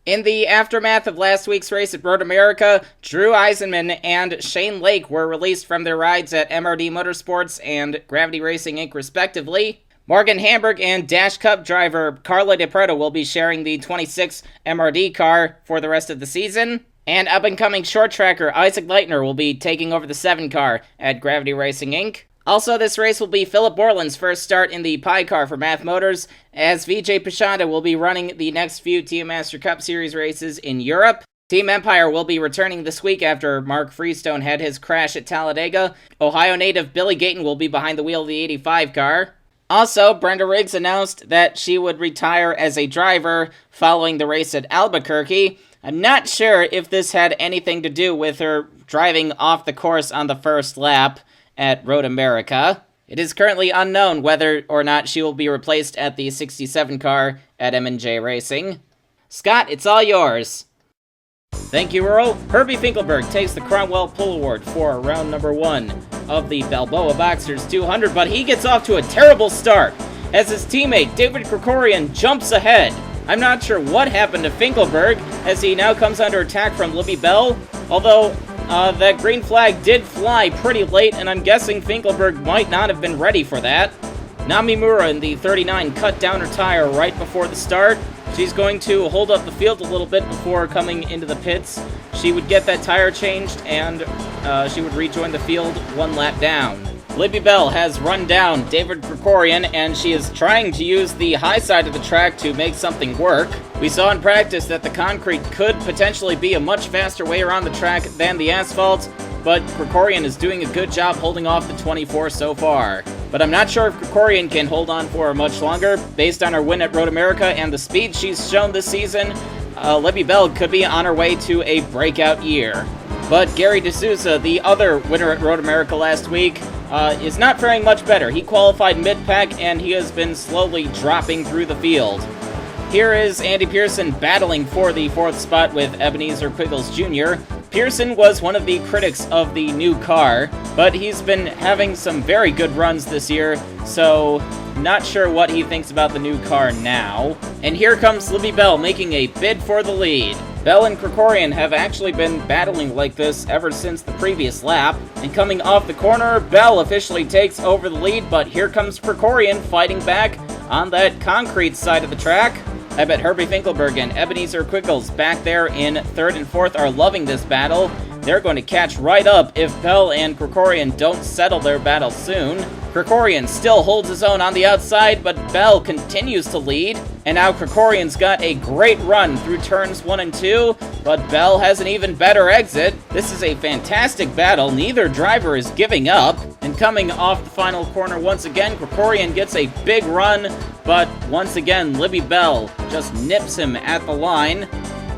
In the aftermath of last week's race at Road America, Drew Eisenman and Shane Lake were released from their rides at MRD Motorsports and Gravity Racing Inc. respectively. Morgan Hamburg and Dash Cup driver Carla DePreto will be sharing the 26 MRD car for the rest of the season. And up-and-coming short tracker Isaac Leitner will be taking over the 7 car at Gravity Racing Inc. Also, this race will be Philip Borland's first start in the Pi car for Math Motors, as Vijay Pachanda will be running the next few Team Master Cup Series races in Europe. Team Empire will be returning this week after Mark Freestone had his crash at Talladega. Ohio native Billy Gayton will be behind the wheel of the 85 car. Also, Brenda Riggs announced that she would retire as a driver following the race at Albuquerque. I'm not sure if this had anything to do with her driving off the course on the first lap at Road America. It is currently unknown whether or not she will be replaced at the 67 car at M&J Racing. Scott, it's all yours. Thank you, Earl. Herbie Finkelberg takes the Cromwell Pull Award for round number 1 of the Balboa Boxers 200, but he gets off to a terrible start as his teammate David Krikorian jumps ahead. I'm not sure what happened to Finkelberg as he now comes under attack from Libby Bell, although that green flag did fly pretty late, and I'm guessing Finkelberg might not have been ready for that. Namimura in the 39 cut down her tire right before the start. She's going to hold up the field a little bit before coming into the pits. She would get that tire changed, and she would rejoin the field 1 lap down. Libby Bell has run down David Krikorian, and she is trying to use the high side of the track to make something work. We saw in practice that the concrete could potentially be a much faster way around the track than the asphalt, but Krikorian is doing a good job holding off the 24 so far. But I'm not sure if Krikorian can hold on for much longer. Based on her win at Road America and the speed she's shown this season, Libby Bell could be on her way to a breakout year. But Gary D'Souza, the other winner at Road America last week, is not faring much better. He qualified mid-pack, and he has been slowly dropping through the field. Here is Andy Pearson battling for the 4th spot with Ebenezer Quiggles Jr. Pearson was one of the critics of the new car, but he's been having some very good runs this year, so not sure what he thinks about the new car now. And here comes Libby Bell making a bid for the lead. Bell and Krikorian have actually been battling like this ever since the previous lap, and coming off the corner, Bell officially takes over the lead, but here comes Krikorian fighting back on that concrete side of the track. I bet Herbie Finkelberg and Ebenezer Quiggles back there in 3rd and 4th are loving this battle. They're going to catch right up if Bell and Krikorian don't settle their battle soon. Krikorian still holds his own on the outside, but Bell continues to lead. And now Krikorian's got a great run through turns 1 and 2, but Bell has an even better exit. This is a fantastic battle. Neither driver is giving up. And coming off the final corner once again, Krikorian gets a big run, but once again, Libby Bell just nips him at the line.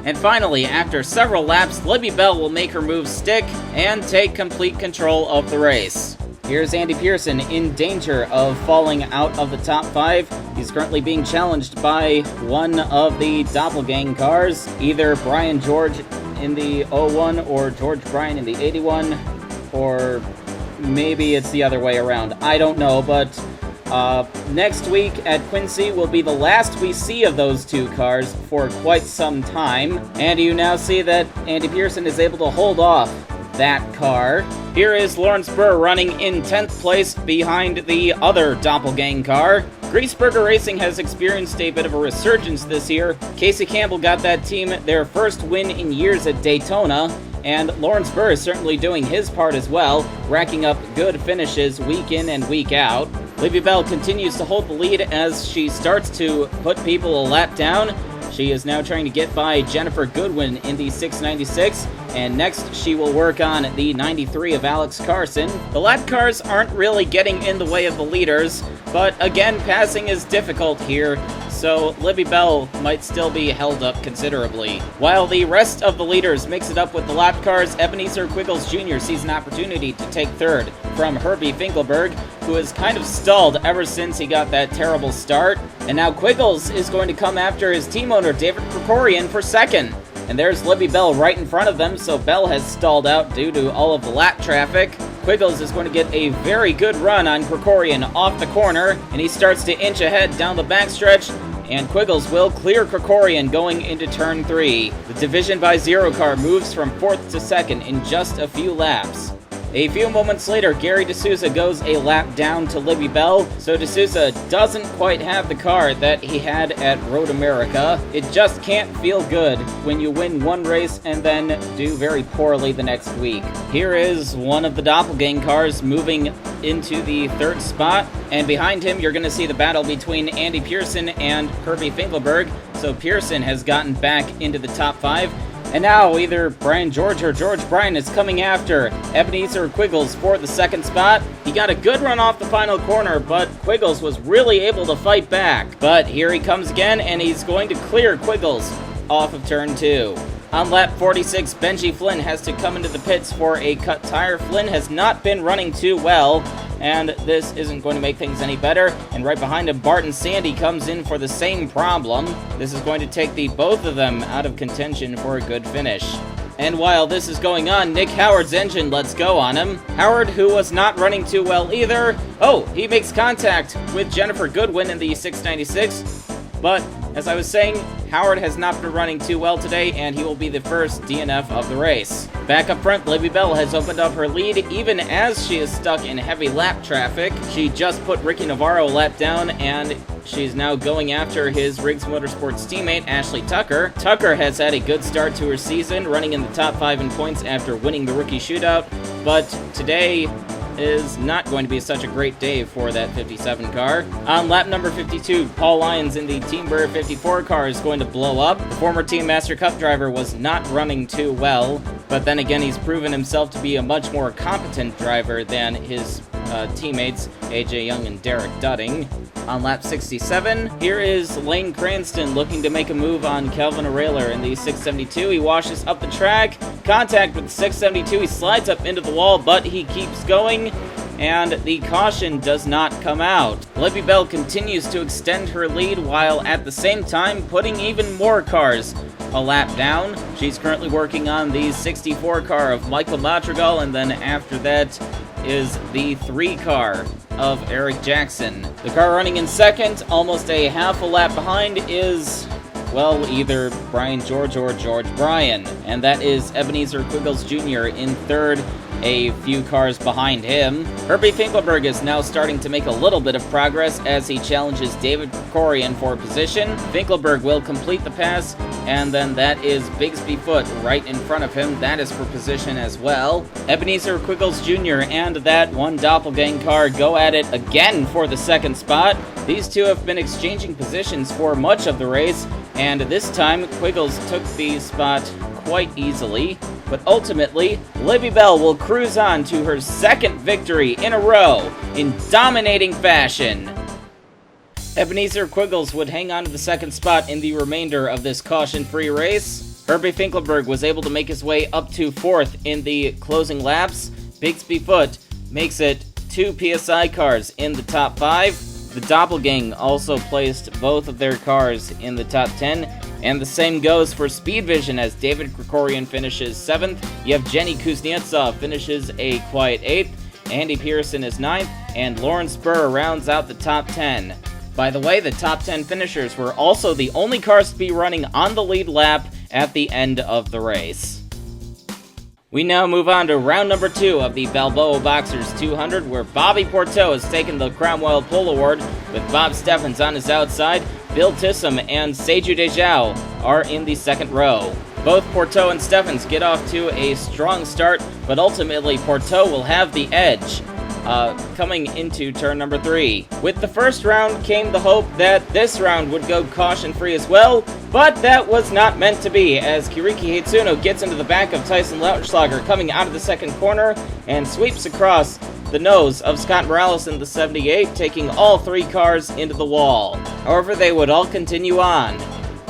And finally, after several laps, Libby Bell will make her move stick and take complete control of the race. Here's Andy Pearson in danger of falling out of the top 5. He's currently being challenged by one of the Doppelgang cars, either Brian George in the 01 or George Bryan in the 81, or maybe it's the other way around. I don't know, but next week at Quincy will be the last we see of those 2 cars for quite some time. And you now see that Andy Pearson is able to hold off that car. Here is Lawrence Burr running in 10th place behind the other Doppelgang car. Griesberger Racing has experienced a bit of a resurgence this year. Casey Campbell got that team their first win in years at Daytona, and Lawrence Burr is certainly doing his part as well, racking up good finishes week in and week out. Libby Bell continues to hold the lead as she starts to put people a lap down. She is now trying to get by Jennifer Goodwin in the 696, and next she will work on the 93 of Alex Carson. The lap cars aren't really getting in the way of the leaders, but again, passing is difficult here, so Libby Bell might still be held up considerably. While the rest of the leaders mix it up with the lap cars, Ebenezer Quiggles Jr. sees an opportunity to take 3rd from Herbie Finkelberg, who has kind of stalled ever since he got that terrible start. And now Quiggles is going to come after his team owner David Krikorian for 2nd. And there's Libby Bell right in front of them, so Bell has stalled out due to all of the lap traffic. Quiggles is going to get a very good run on Krikorian off the corner, and he starts to inch ahead down the backstretch, and Quiggles will clear Krikorian going into turn 3. The Division by Zero car moves from 4th to 2nd in just a few laps. A few moments later, Gary D'Souza goes a lap down to Libby Bell, so D'Souza doesn't quite have the car that he had at Road America. It just can't feel good when you win one race and then do very poorly the next week. Here is one of the Doppelgang cars moving into the 3rd spot, and behind him you're going to see the battle between Andy Pearson and Herbie Finkelberg, so Pearson has gotten back into the top 5. And now either Brian George or George Bryan is coming after Ebenezer Quiggles for the 2nd spot. He got a good run off the final corner, but Quiggles was really able to fight back. But here he comes again, and he's going to clear Quiggles off of turn 2. On lap 46, Benji Flynn has to come into the pits for a cut tire. Flynn has not been running too well, and this isn't going to make things any better. And right behind him, Barton Sandy comes in for the same problem. This is going to take the both of them out of contention for a good finish. And while this is going on, Nick Howard's engine lets go on him. Howard, who was not running too well either. Oh, he makes contact with Jennifer Goodwin in the 696. But, as I was saying, Howard has not been running too well today, and he will be the first DNF of the race. Back up front, Libby Bell has opened up her lead, even as she is stuck in heavy lap traffic. She just put Ricky Navarro a lap down, and she's now going after his Riggs Motorsports teammate, Ashley Tucker. Tucker has had a good start to her season, running in the top 5 in points after winning the rookie shootout, but today is not going to be such a great day for that 57 car. On lap number 52, Paul Lyons in the Team Burr 54 car is going to blow up. The former Team Master Cup driver was not running too well, but then again, he's proven himself to be a much more competent driver than his teammates, AJ Young and Derek Dudding. On lap 67, here is Lane Cranston looking to make a move on Kelvin O'Reilly in the 672. He washes up the track, contact with the 672, he slides up into the wall, but he keeps going, and the caution does not come out. Libby Bell continues to extend her lead while at the same time putting even more cars a lap down. She's currently working on the 64 car of Michael Madrigal, and then after that is the 3 car of Eric Jackson. The car running in 2nd, almost a half a lap behind, is, well, either Brian George or George Bryan, and that is Ebenezer Quiggles Jr. in 3rd, a few cars behind him. Herbie Finkelberg is now starting to make a little bit of progress as he challenges David Krikorian for position. Finkelberg will complete the pass, and then that is Bigsby Foot right in front of him. That is for position as well. Ebenezer Quiggles Jr. and that one Doppelgang car go at it again for the 2nd spot. These two have been exchanging positions for much of the race, and this time Quiggles took the spot quite easily. But ultimately, Libby Bell will cruise on to her 2nd victory in a row in dominating fashion. Ebenezer Quiggles would hang on to the 2nd spot in the remainder of this caution-free race. Herbie Finkelberg was able to make his way up to 4th in the closing laps. Bigsby Foot makes it 2 PSI cars in the top 5. The Doppelgang also placed both of their cars in the top 10. And the same goes for Speed Vision as David Krikorian finishes 7th. You have Jenny Kuznetsov finishes a quiet 8th. Andy Pearson is 9th. And Lauren Spur rounds out the top 10. By the way, the top 10 finishers were also the only cars to be running on the lead lap at the end of the race. We now move on to round number 2 of the Balboa Boxers 200, where Bobby Porteau has taken the Cromwell Pole Award with Bob Steffens on his outside. Bill Tissam and Seiju Dejao are in the 2nd row. Both Porteau and Steffens get off to a strong start, but ultimately Porteau will have the edge coming into turn number 3. With the first round came the hope that this round would go caution-free as well, but that was not meant to be, as Kiriki Hitsuno gets into the back of Tyson Lautenschlager coming out of the 2nd corner and sweeps across the nose of Scott Morales in the 78, taking all 3 cars into the wall. However, they would all continue on.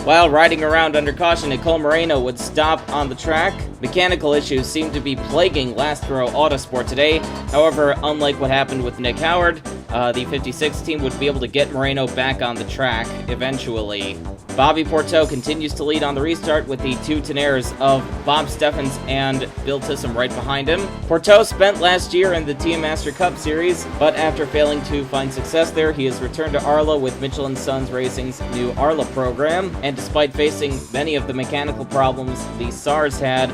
While riding around under caution, Nicole Moreno would stop on the track. Mechanical issues seem to be plaguing Last Row Autosport today. However, unlike what happened with Nick Howard, the 56 team would be able to get Moreno back on the track eventually. Bobby Porteau continues to lead on the restart with the two tenaires of Bob Steffens and Bill Tissem right behind him. Porteau spent last year in the Team Master Cup Series, but after failing to find success there, he has returned to ARLA with Mitchell & Sons Racing's new ARLA program, and despite facing many of the mechanical problems the SARS had,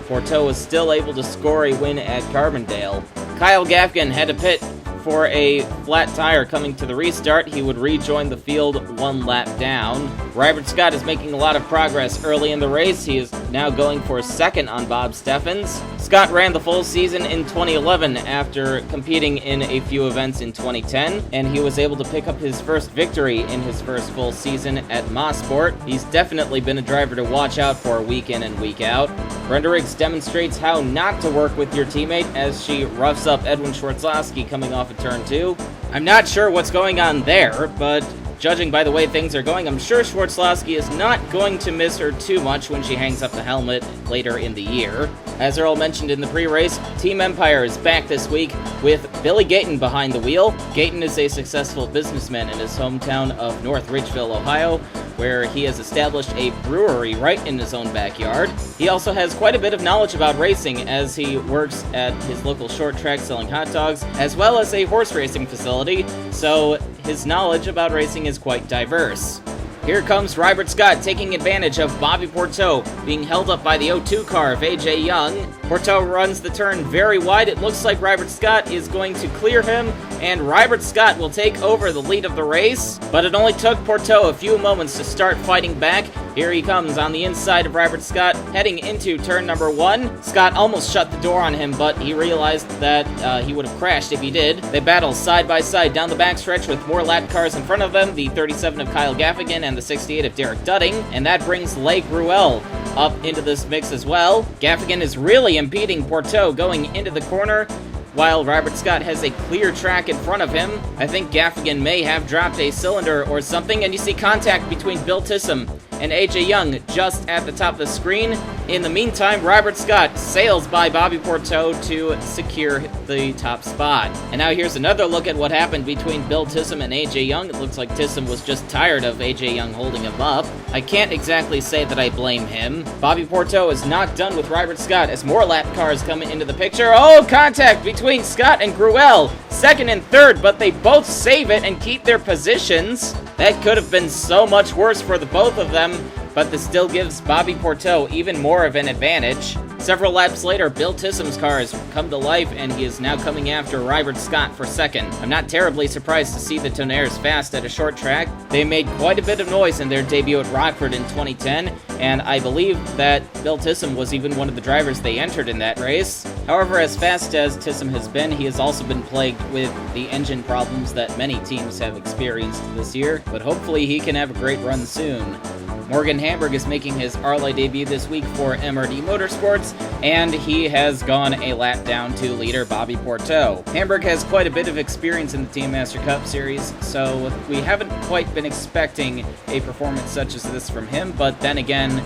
Porteau was still able to score a win at Carbondale. Kyle Gaffigan had to pit for a flat tire coming to the restart. He would rejoin the field one lap down. Robert Scott is making a lot of progress early in the race. He is now going for second on Bob Steffens. Scott ran the full season in 2011 after competing in a few events in 2010, and he was able to pick up his first victory in his first full season at Mosport. He's definitely been a driver to watch out for week in and week out. Brenda Riggs demonstrates how not to work with your teammate as she roughs up Edwin Schwartzlowski coming off of turn 2. I'm not sure what's going on there, but judging by the way things are going, I'm sure Schwartzlowski is not going to miss her too much when she hangs up the helmet later in the year. As Earl mentioned in the pre-race, Team Empire is back this week with Billy Gayton behind the wheel. Gayton is a successful businessman in his hometown of North Ridgeville, Ohio, where he has established a brewery right in his own backyard. He also has quite a bit of knowledge about racing as he works at his local short track selling hot dogs, as well as a horse racing facility, so his knowledge about racing is quite diverse. Here comes Robert Scott taking advantage of Bobby Porteau being held up by the 02 car of AJ Young. Porteau runs the turn very wide. It looks like Robert Scott is going to clear him, and Robert Scott will take over the lead of the race, but it only took Porteau a few moments to start fighting back. Here he comes on the inside of Robert Scott, heading into turn number 1. Scott almost shut the door on him, but he realized that he would have crashed if he did. They battle side by side down the backstretch with more lap cars in front of them, the 37 of Kyle Gaffigan and the 68 of Derek Dudding, and that brings Leigh Gruelle up into this mix as well. Gaffigan is really impeding Porteau going into the corner, while Robert Scott has a clear track in front of him. I think Gaffigan may have dropped a cylinder or something, and you see contact between Bill Tissem and AJ Young just at the top of the screen. In the meantime, Robert Scott sails by Bobby Porteau to secure the top spot. And now here's another look at what happened between Bill Tissem and AJ Young. It looks like Tissem was just tired of AJ Young holding him up. I can't exactly say that I blame him. Bobby Porteau is not done with Robert Scott as more lap cars come into the picture. Oh, contact between Scott and Gruelle. Second and third, but they both save it and keep their positions. That could have been so much worse for the both of them, but this still gives Bobby Porteau even more of an advantage. Several laps later, Bill Tissem's car has come to life, and he is now coming after Robert Scott for second. I'm not terribly surprised to see the Tonnerres fast at a short track. They made quite a bit of noise in their debut at Rockford in 2010, and I believe that Bill Tissem was even one of the drivers they entered in that race. However, as fast as Tissem has been, he has also been plagued with the engine problems that many teams have experienced this year, but hopefully he can have a great run soon. Morgan Hamburg is making his ARLA debut this week for MRD Motorsports, and he has gone a lap down to leader Bobby Porteau. Hamburg has quite a bit of experience in the Team Master Cup Series, so we haven't quite been expecting a performance such as this from him, but then again,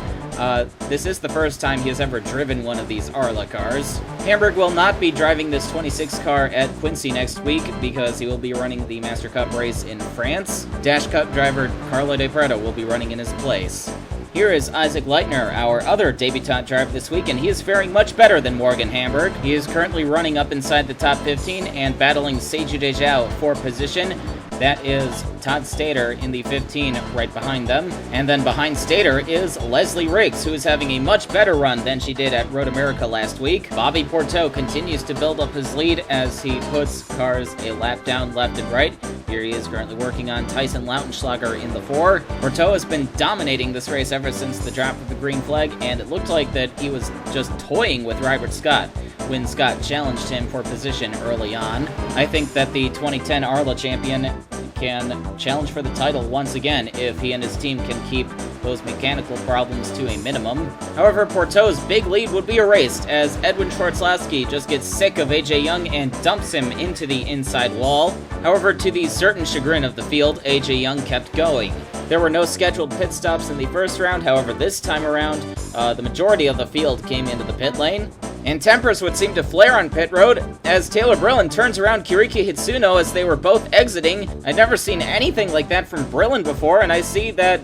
this is the first time he has ever driven one of these ARLA cars. Hamburg will not be driving this 26 car at Quincy next week because he will be running the Master Cup race in France. Dash Cup driver Carlo De Preto will be running in his place. Here is Isaac Leitner, our other debutant driver this week, and he is faring much better than Morgan Hamburg. He is currently running up inside the top 15 and battling Seiju Dejao for position. That is Todd Stater in the 15 right behind them. And then behind Stater is Leslie Riggs, who is having a much better run than she did at Road America last week. Bobby Porteau continues to build up his lead as he puts cars a lap down left and right. Here he is currently working on Tyson Lautenschlager in the 4. Porteau has been dominating this race ever since the drop of the green flag, and it looked like that he was just toying with Robert Scott when Scott challenged him for position early on. I think that the 2010 ARLA champion can challenge for the title once again if he and his team can keep those mechanical problems to a minimum. However, Porteau's big lead would be erased as Edwin Schwartzlowski just gets sick of AJ Young and dumps him into the inside wall. However, to the certain chagrin of the field, AJ Young kept going. There were no scheduled pit stops in the first round. However, this time around, the majority of the field came into the pit lane. And tempers would seem to flare on pit road as Taylor Brillin turns around Kiriki Hitsuno as they were both exiting. I'd never seen anything like that from Brillin before, and I see that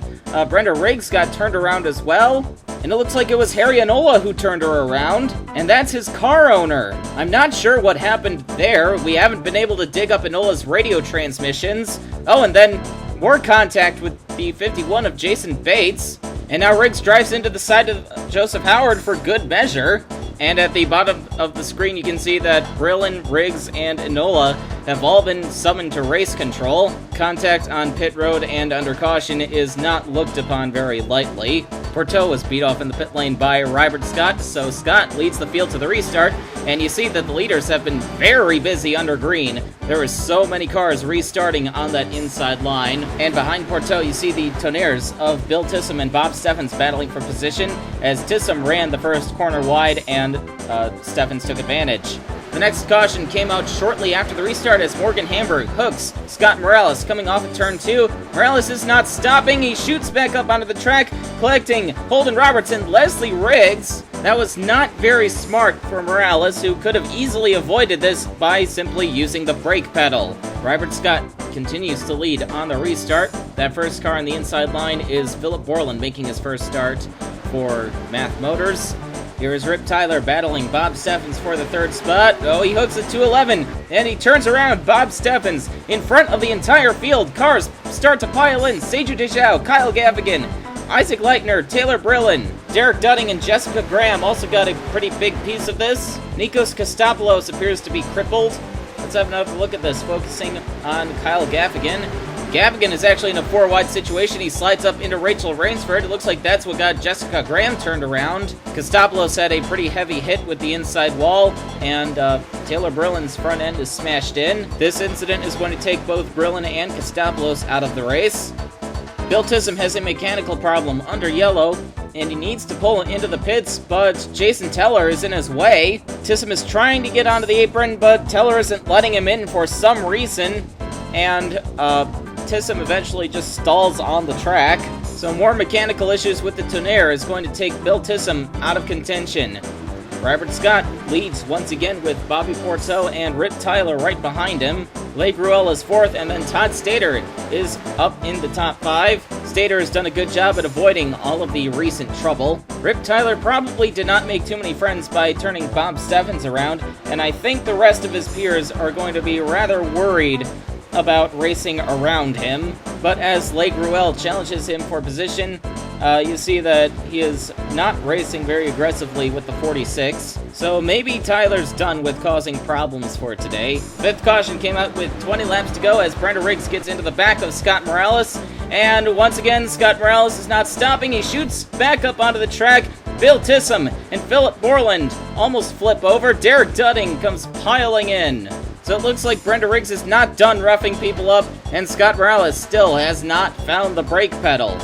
Brenda Riggs got turned around as well. And it looks like it was Harry Enola who turned her around, and that's his car owner. I'm not sure what happened there. We haven't been able to dig up Enola's radio transmissions. Oh, and then more contact with the 51 of Jason Bates. And now Riggs drives into the side of Joseph Howard for good measure. And at the bottom of the screen, you can see that Brillin, Riggs, and Enola have all been summoned to race control. Contact on pit road and under caution is not looked upon very lightly. Porto was beat off in the pit lane by Robert Scott, so Scott leads the field to the restart, and you see that the leaders have been very busy under green. There are so many cars restarting on that inside line, and behind Porto you see the Tonnerres of Bill Tissum and Bob Steffens battling for position, as Tissum ran the first corner wide and Steffens took advantage. The next caution came out shortly after the restart as Morgan Hamburg hooks Scott Morales coming off of turn 2. Morales is not stopping. He shoots back up onto the track, collecting Holden Robertson, Leslie Riggs. That was not very smart for Morales, who could have easily avoided this by simply using the brake pedal. Robert Scott continues to lead on the restart. That first car on the inside line is Philip Borland making his first start for Math Motors. Here is Rip Tyler battling Bob Steffens for the third spot. Oh, he hooks it to 11, and he turns around Bob Steffens in front of the entire field. Cars start to pile in. Seiju Deschaux, Kyle Gaffigan, Isaac Leitner, Taylor Brillin, Derek Dudding, and Jessica Graham also got a pretty big piece of this. Nikos Kostopoulos appears to be crippled. Let's have another look at this, focusing on Kyle Gaffigan. Gaffigan is actually in a 4-wide situation. He slides up into Rachel Rainsford. It looks like that's what got Jessica Graham turned around. Kostopoulos had a pretty heavy hit with the inside wall, and Taylor Brillin's front end is smashed in. This incident is going to take both Brillin and Kostopoulos out of the race. Bill Tissum has a mechanical problem under yellow, and he needs to pull into the pits, but Jason Teller is in his way. Tissum is trying to get onto the apron, but Teller isn't letting him in for some reason, and Tissum eventually just stalls on the track. So more mechanical issues with the Tonnerre is going to take Bill Tissum out of contention. Robert Scott leads once again with Bobby Porto and Rip Tyler right behind him. Leigh Gruel is fourth, and then Todd Stater is up in the top 5. Stater has done a good job at avoiding all of the recent trouble. Rip Tyler probably did not make too many friends by turning Bob Steffens around, and I think the rest of his peers are going to be rather worried about racing around him. But as Leigh Gruel challenges him for position, you see that he is not racing very aggressively with the 46, so maybe Tyler's done with causing problems for today. Fifth caution came out with 20 laps to go as Brenda Riggs gets into the back of Scott Morales, and once again Scott Morales is not stopping. He shoots back up onto the track. Bill Tissum and Philip Borland almost flip over. Derek Dudding comes piling in. So it looks like Brenda Riggs is not done roughing people up, and Scott Morales still has not found the brake pedal.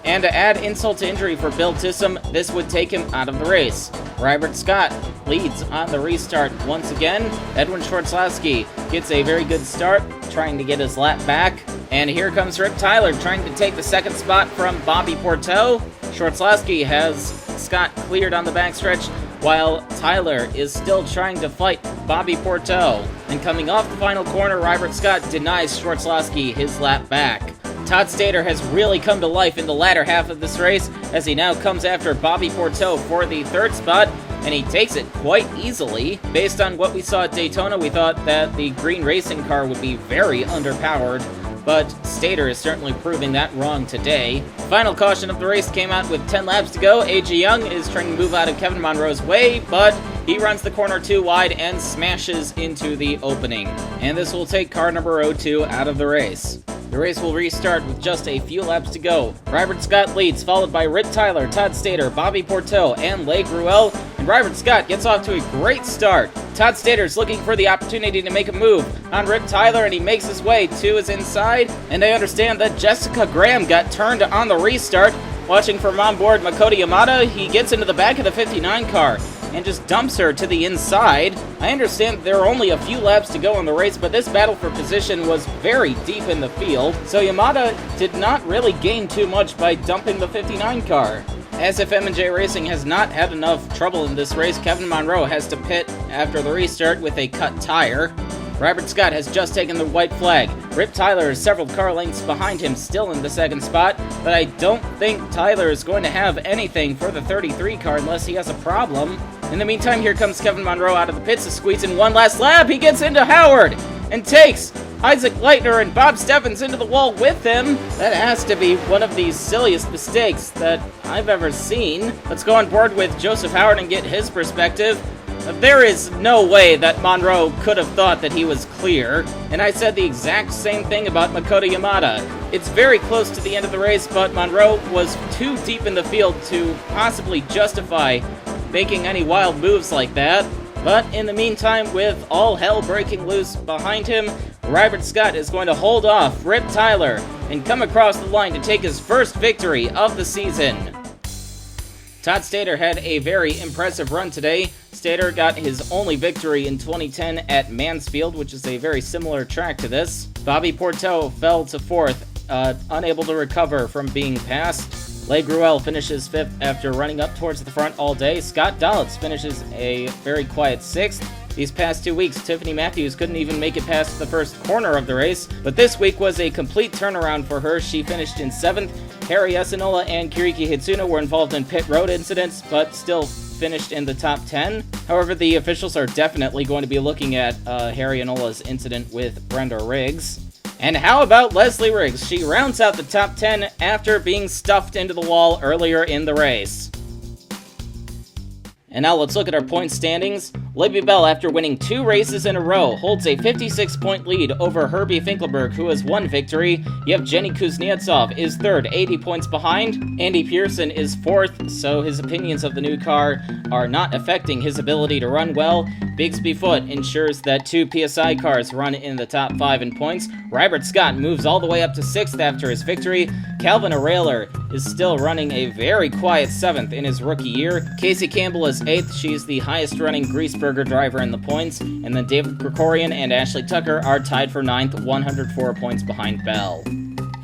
And to add insult to injury for Bill Tissum, this would take him out of the race. Robert Scott leads on the restart once again. Edwin Schwartzlowski gets a very good start, trying to get his lap back. And here comes Rip Tyler trying to take the second spot from Bobby Porto. Schwartzlowski has Scott cleared on the backstretch, while Tyler is still trying to fight Bobby Porto. And coming off the final corner, Robert Scott denies Schwartzlowski his lap back. Todd Stater has really come to life in the latter half of this race, as he now comes after Bobby Porto for the third spot, and he takes it quite easily. Based on what we saw at Daytona, we thought that the green racing car would be very underpowered, but Stater is certainly proving that wrong today. Final caution of the race came out with 10 laps to go. A.J. Young is trying to move out of Kevin Monroe's way, but he runs the corner too wide and smashes into the opening. And this will take car number 02 out of the race. The race will restart with just a few laps to go. Robert Scott leads, followed by Rip Tyler, Todd Stater, Bobby Porto, and Leigh Gruel, and Robert Scott gets off to a great start. Todd Stater's looking for the opportunity to make a move on Rip Tyler, and he makes his way to his inside, and I understand that Jessica Graham got turned on the restart. Watching from on board Makoto Yamada, he gets into the back of the 59 car and just dumps her to the inside. I understand there are only a few laps to go in the race, but this battle for position was very deep in the field, so Yamada did not really gain too much by dumping the 59 car. As if M&J Racing has not had enough trouble in this race, Kevin Monroe has to pit after the restart with a cut tire. Robert Scott has just taken the white flag. Rip Tyler is several car lengths behind him, still in the second spot, but I don't think Tyler is going to have anything for the 33 car unless he has a problem. In the meantime, here comes Kevin Monroe out of the pits to squeeze in one last lap. He gets into Howard and takes Isaac Leitner and Bob Steffens into the wall with him. That has to be one of the silliest mistakes that I've ever seen. Let's go on board with Joseph Howard and get his perspective. There is no way that Monroe could have thought that he was clear, and I said the exact same thing about Makoto Yamada. It's very close to the end of the race, but Monroe was too deep in the field to possibly justify making any wild moves like that. But in the meantime, with all hell breaking loose behind him, Robert Scott is going to hold off Rip Tyler and come across the line to take his first victory of the season. Todd Stater had a very impressive run today. Stater got his only victory in 2010 at Mansfield, which is a very similar track to this. Bobby Porteau fell to fourth, unable to recover from being passed. Le Gruel finishes fifth after running up towards the front all day. Scott Dalitz finishes a very quiet sixth. These past 2 weeks, Tiffany Matthews couldn't even make it past the first corner of the race, but this week was a complete turnaround for her. She finished in seventh. Harry Asinola and Kiriki Hitsuna were involved in pit road incidents, but still finished in the top 10. However, the officials are definitely going to be looking at Harry Anola's incident with Brenda Riggs. And how about Leslie Riggs? She rounds out the top 10 after being stuffed into the wall earlier in the race. And now let's look at our point standings. Libby Bell, after winning 2 races in a row, holds a 56-point lead over Herbie Finkelberg, who has 1 victory. You have Jenny Kuznetsov is third, 80 points behind. Andy Pearson is fourth, so his opinions of the new car are not affecting his ability to run well. Bigsby Foote ensures that 2 PSI cars run in the top 5 in points. Robert Scott moves all the way up to 6th after his victory. Calvin Arailer is still running a very quiet 7th in his rookie year. Casey Campbell is 8th. She's the highest running Greaseburger driver in the points. And then David Krikorian and Ashley Tucker are tied for 9th, 104 points behind Bell.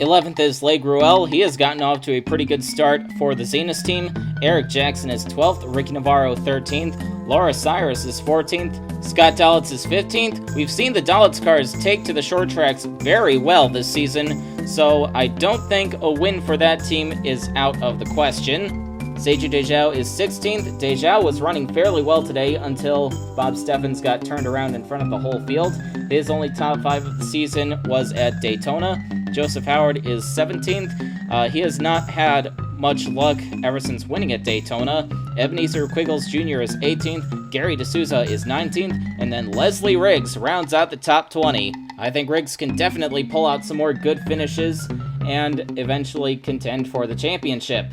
11th is Le Gruel. He has gotten off to a pretty good start for the Zenas team. Eric Jackson is 12th, Ricky Navarro 13th, Laura Cyrus is 14th, Scott Dalitz is 15th. We've seen the Dalitz cars take to the short tracks very well this season, so I don't think a win for that team is out of the question. Seiju Dejao is 16th. Dejao was running fairly well today until Bob Steffens got turned around in front of the whole field. His only top 5 of the season was at Daytona. Joseph Howard is 17th. He has not had much luck ever since winning at Daytona. Ebenezer Quiggles Jr. is 18th. Gary D'Souza is 19th. And then Leslie Riggs rounds out the top 20. I think Riggs can definitely pull out some more good finishes and eventually contend for the championship.